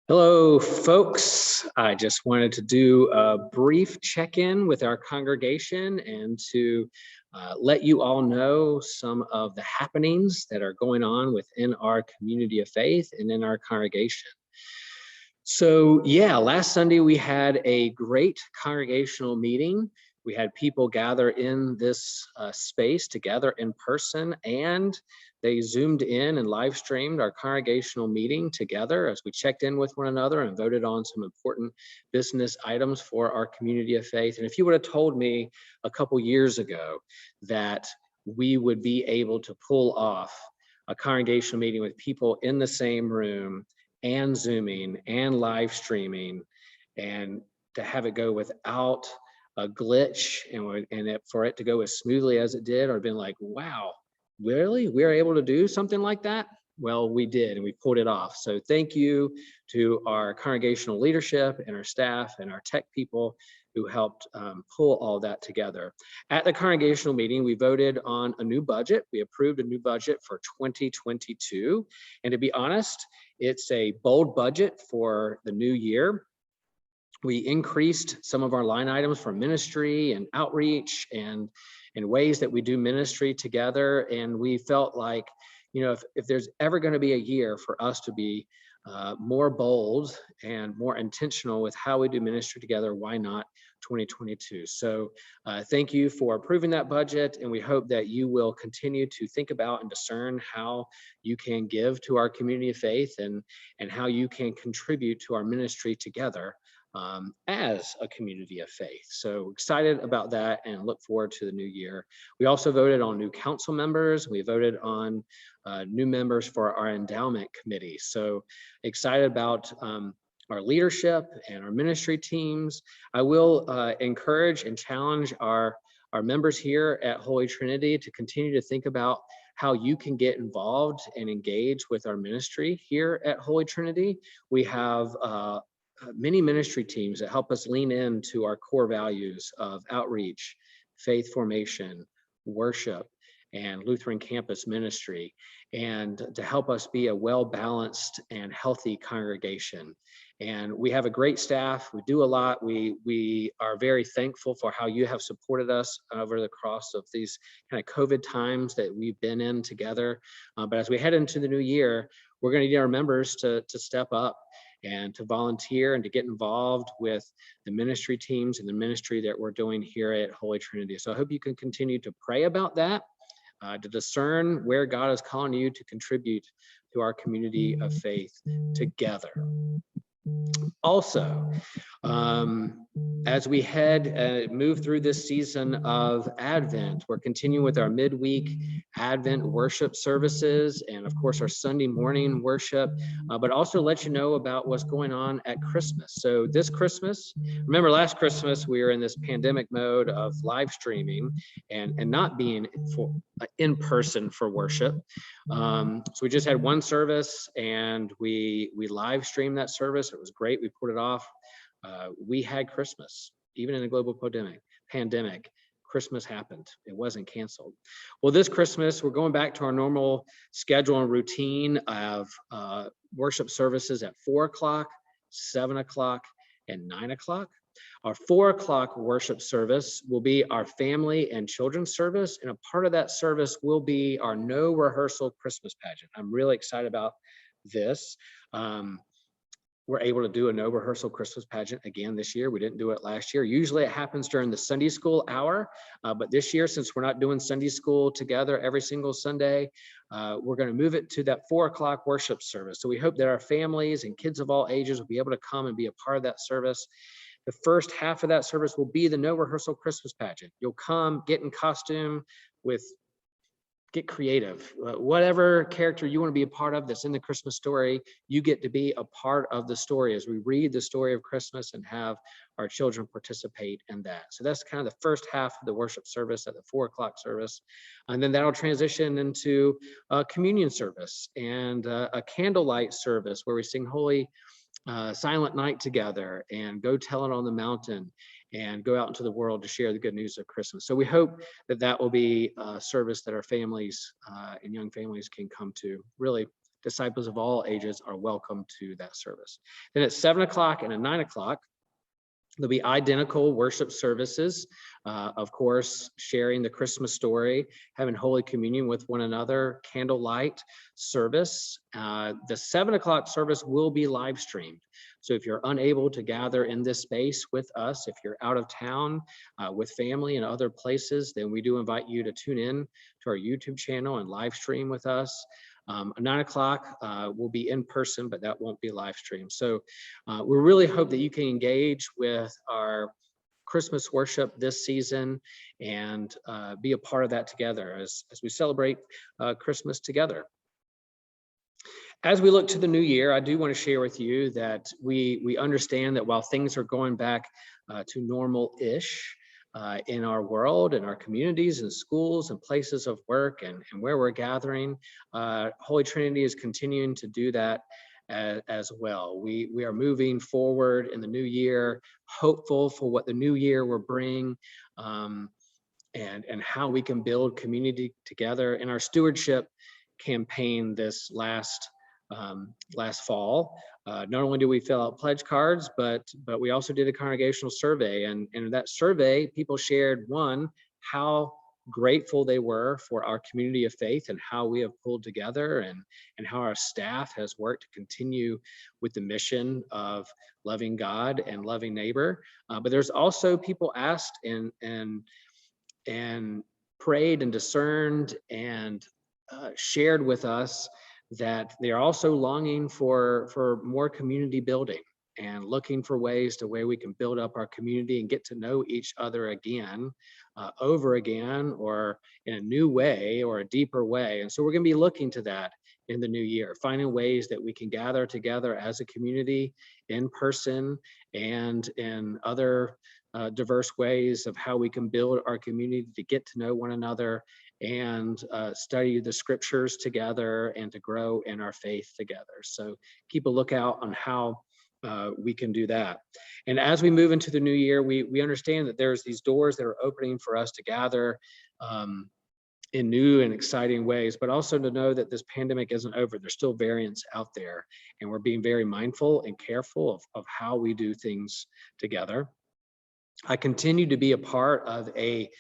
Hello, folks. I just wanted to do a brief check-in with our congregation and to let you all know some of the happenings that are going on within our community of faith and in our congregation. So yeah, last Sunday we had a great congregational meeting. We had people gather in this space together in person, and they zoomed in and live streamed our congregational meeting together as we checked in with one another and voted on some important business items for our community of faith. And if you would have told me a couple years ago that we would be able to pull off a congregational meeting with people in the same room and Zooming and live streaming, and to have it go without a glitch and for it to go as smoothly as it did, or been like, wow, really? We were able to do something like that? Well, we did, and we pulled it off. So thank you to our congregational leadership and our staff and our tech people who helped pull all that together. At the congregational meeting, we voted on a new budget. We approved a new budget for 2022. And to be honest, it's a bold budget for the new year. We increased some of our line items for ministry and outreach and ways that we do ministry together. And we felt like, you know, if there's ever going to be a year for us to be more bold and more intentional with how we do ministry together, why not 2022? So thank you for approving that budget, and we hope that you will continue to think about and discern how you can give to our community of faith and how you can contribute to our ministry together as a community of faith. So excited about that and look forward to the new year. We also voted on new council members. We voted on new members for our endowment committee. So excited about our leadership and our ministry teams. I will encourage and challenge our members here at Holy Trinity to continue to think about how you can get involved and engage with our ministry here at Holy Trinity. We have many ministry teams that help us lean into our core values of outreach, faith formation, worship, and Lutheran campus ministry, and to help us be a well-balanced and healthy congregation. And we have a great staff. We do a lot. We are very thankful for how you have supported us over the course of these kind of COVID times that we've been in together. But as we head into the new year, we're going to need our members to step up and to volunteer and to get involved with the ministry teams and the ministry that we're doing here at Holy Trinity. So I hope you can continue to pray about that, to discern where God is calling you to contribute to our community of faith together. Also, as we move through this season of Advent, we're continuing with our midweek Advent worship services and of course our Sunday morning worship, but also let you know about what's going on at Christmas. So this Christmas, remember last Christmas, we were in this pandemic mode of live streaming and not being in person for worship. So we just had one service and we live streamed that service. It was great. We put it off. We had Christmas, even in a global pandemic. Christmas happened. It wasn't canceled. Well, this Christmas, we're going back to our normal schedule and routine of worship services at 4 o'clock, 7 o'clock, and 9 o'clock. Our 4 o'clock worship service will be our family and children's service, and a part of that service will be our no rehearsal Christmas pageant. I'm really excited about this. We're able to do a no rehearsal Christmas pageant again this year. We didn't do it last year. Usually it happens during the Sunday school hour, but this year, since we're not doing Sunday school together every single Sunday, we're going to move it to that 4 o'clock worship service. So we hope that our families and kids of all ages will be able to come and be a part of that service. The first half of that service will be the no rehearsal Christmas pageant. You'll come, get in costume, get creative. Whatever character you want to be a part of that's in the Christmas story, you get to be a part of the story as we read the story of Christmas and have our children participate in that. So that's kind of the first half of the worship service at the 4 o'clock service. And then that'll transition into a communion service and a candlelight service where we sing Holy Silent Night together and Go Tell It on the Mountain. and go out into the world to share the good news of Christmas. So we hope that that will be a service that our families and young families can come to. Really, disciples of all ages are welcome to that service. Then at 7 o'clock and at 9 o'clock, there'll be identical worship services, of course, sharing the Christmas story, having Holy Communion with one another, candlelight service. The 7 o'clock service will be live streamed. So if you're unable to gather in this space with us, if you're out of town with family and other places, then we do invite you to tune in to our YouTube channel and live stream with us. 9 o'clock will be in person, but that won't be live streamed. So we really hope that you can engage with our Christmas worship this season and be a part of that together as we celebrate Christmas together. As we look to the new year, I do want to share with you that we understand that while things are going back to normal-ish, in our world, in our communities and schools and places of work and where we're gathering, Holy Trinity is continuing to do that as well. We are moving forward in the new year, hopeful for what the new year will bring, and how we can build community together. In our stewardship campaign this last fall, not only do we fill out pledge cards, but we also did a congregational survey, and in that survey, people shared, one, how grateful they were for our community of faith and how we have pulled together, and how our staff has worked to continue with the mission of loving God and loving neighbor. But there's also people asked and prayed and discerned and shared with us that they are also longing for more community building and looking for ways to where we can build up our community and get to know each other again, over again, or in a new way or a deeper way. And so we're going to be looking to that in the new year, finding ways that we can gather together as a community in person and in other diverse ways of how we can build our community to get to know one another and study the scriptures together and to grow in our faith together. So keep a lookout on how we can do that. And as we move into the new year, we understand that there's these doors that are opening for us to gather in new and exciting ways, but also to know that this pandemic isn't over. There's still variants out there, and we're being very mindful and careful of how we do things together. I continue to be a part of a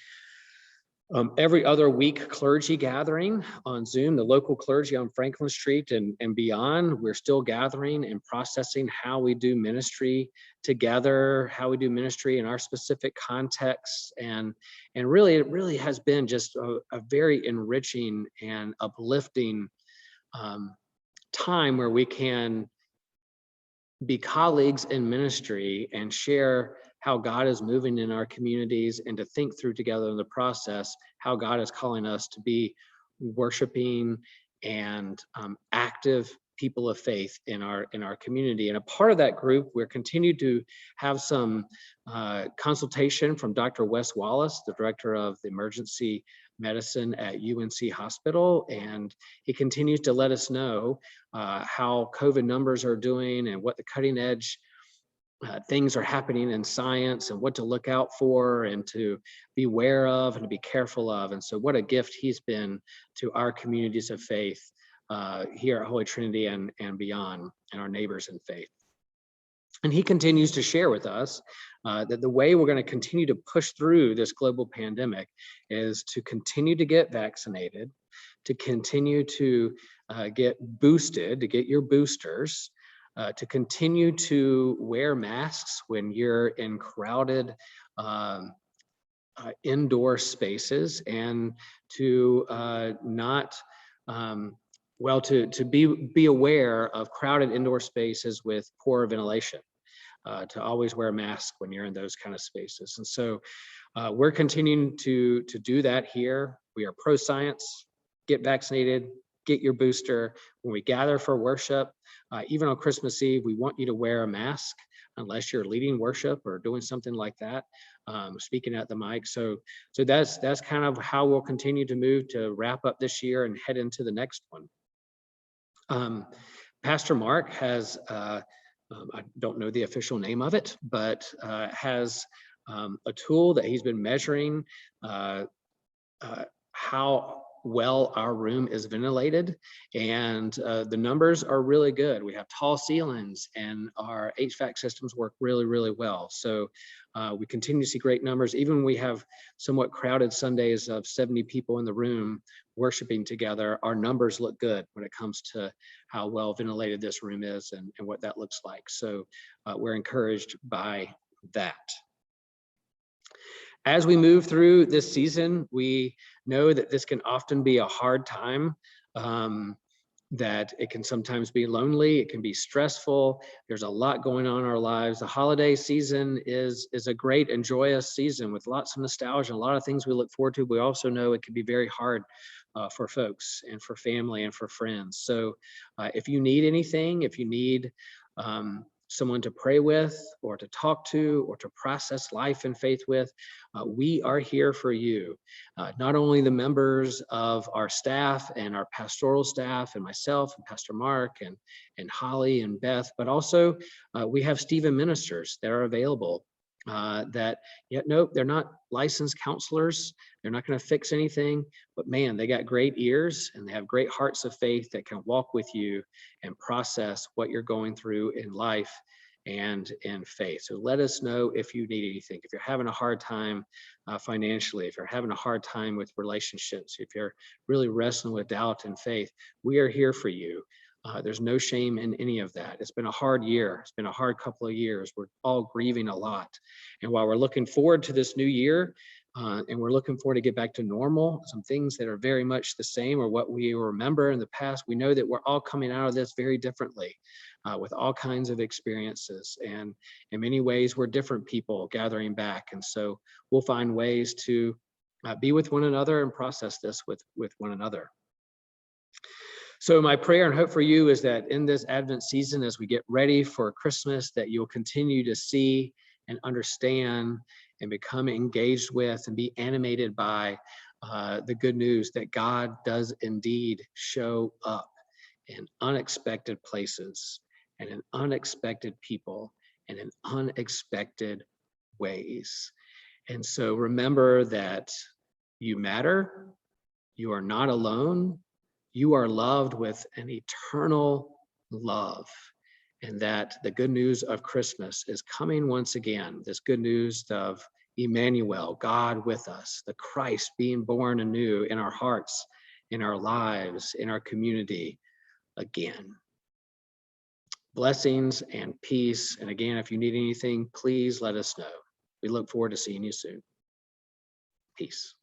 every other week clergy gathering on Zoom, the local clergy on Franklin Street and beyond. We're still gathering and processing how we do ministry together, how we do ministry in our specific contexts. And really, it really has been just a very enriching and uplifting time where we can be colleagues in ministry and share how God is moving in our communities and to think through together in the process how God is calling us to be worshiping and active people of faith in our community. And a part of that group, we're continued to have some consultation from Dr. Wes Wallace, the director of the emergency medicine at UNC Hospital, and he continues to let us know how COVID numbers are doing and what the cutting edge things are happening in science and what to look out for and to be aware of and to be careful of. And so what a gift he's been to our communities of faith here at Holy Trinity and beyond, and our neighbors in faith. And he continues to share with us that the way we're going to continue to push through this global pandemic is to continue to get vaccinated, to continue to get boosted, to get your boosters, to continue to wear masks when you're in crowded indoor spaces, and to not to be aware of crowded indoor spaces with poor ventilation, to always wear a mask when you're in those kind of spaces. And so we're continuing to do that here. We are pro-science. Get vaccinated, get your booster. When we gather for worship, even on Christmas Eve, we want you to wear a mask unless you're leading worship or doing something like that, speaking at the mic. So that's kind of how we'll continue to move to wrap up this year and head into the next one. Pastor Mark has, I don't know the official name of it, but has a tool that he's been measuring uh, how well our room is ventilated, and the numbers are really good. We have tall ceilings, and our HVAC systems work really, really well. So we continue to see great numbers. Even when we have somewhat crowded Sundays of 70 people in the room worshiping together, our numbers look good when it comes to how well ventilated this room is and what that looks like. So we're encouraged by that. As we move through this season, we know that this can often be a hard time, that it can sometimes be lonely, it can be stressful. There's a lot going on in our lives. The holiday season is a great and joyous season with lots of nostalgia, a lot of things we look forward to. We also know it can be very hard for folks and for family and for friends. So if you need anything, if you need someone to pray with or to talk to or to process life and faith with, we are here for you. Not only the members of our staff and our pastoral staff and myself and Pastor Mark and Holly and Beth, but also we have Stephen ministers that are available that, nope, they're not licensed counselors. They're not going to fix anything, but man, they got great ears and they have great hearts of faith that can walk with you and process what you're going through in life and in faith. So let us know if you need anything. If you're having a hard time financially, if you're having a hard time with relationships, if you're really wrestling with doubt and faith, we are here for you. There's no shame in any of that. It's been a hard year. It's been a hard couple of years. We're all grieving a lot. And while we're looking forward to this new year, and we're looking forward to get back to normal, some things that are very much the same or what we remember in the past, we know that we're all coming out of this very differently with all kinds of experiences. And in many ways, we're different people gathering back. And so we'll find ways to be with one another and process this with one another. So my prayer and hope for you is that in this Advent season, as we get ready for Christmas, that you'll continue to see and understand and become engaged with and be animated by the good news that God does indeed show up in unexpected places and in unexpected people and in unexpected ways. And so remember that you matter, you are not alone, you are loved with an eternal love, and that the good news of Christmas is coming once again. This good news of Emmanuel, God with us, the Christ being born anew in our hearts, in our lives, in our community again. Blessings and peace. And again, if you need anything, please let us know. We look forward to seeing you soon. Peace.